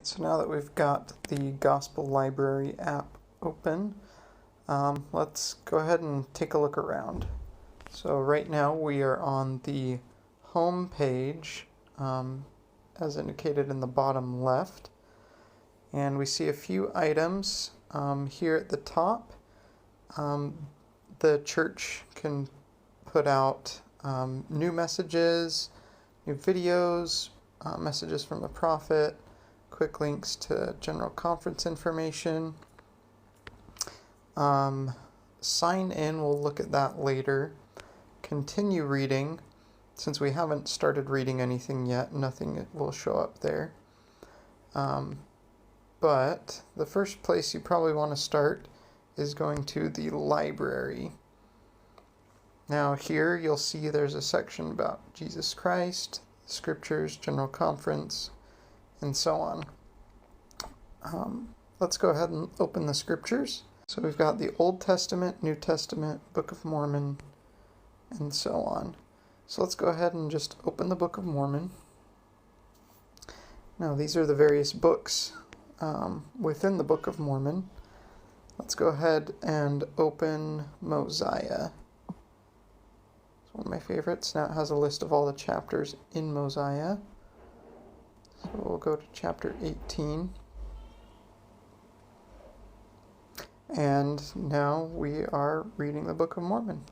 So now that we've got the Gospel Library app open, let's go ahead and take a look around. So right now we are on the home page, as indicated in the bottom left, and we see a few items here at the top. The church can put out new messages, new videos, messages from the prophet, quick links to general conference information. Sign in, we'll look at that later. Continue reading. Since we haven't started reading anything yet, nothing will show up there. But the first place you probably want to start is going to the library. Now here you'll see there's a section about Jesus Christ, scriptures, general conference, and so on. Let's go ahead and open the scriptures. So we've got the Old Testament, New Testament, Book of Mormon, and so on. So let's go ahead and just open the Book of Mormon. Now these are the various books within the Book of Mormon. Let's go ahead and open Mosiah. It's one of my favorites. Now it has a list of all the chapters in Mosiah. So we'll go to chapter 18. And now we are reading the Book of Mormon.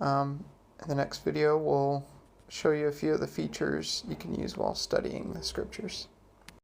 In the next video, we'll show you a few of the features you can use while studying the scriptures.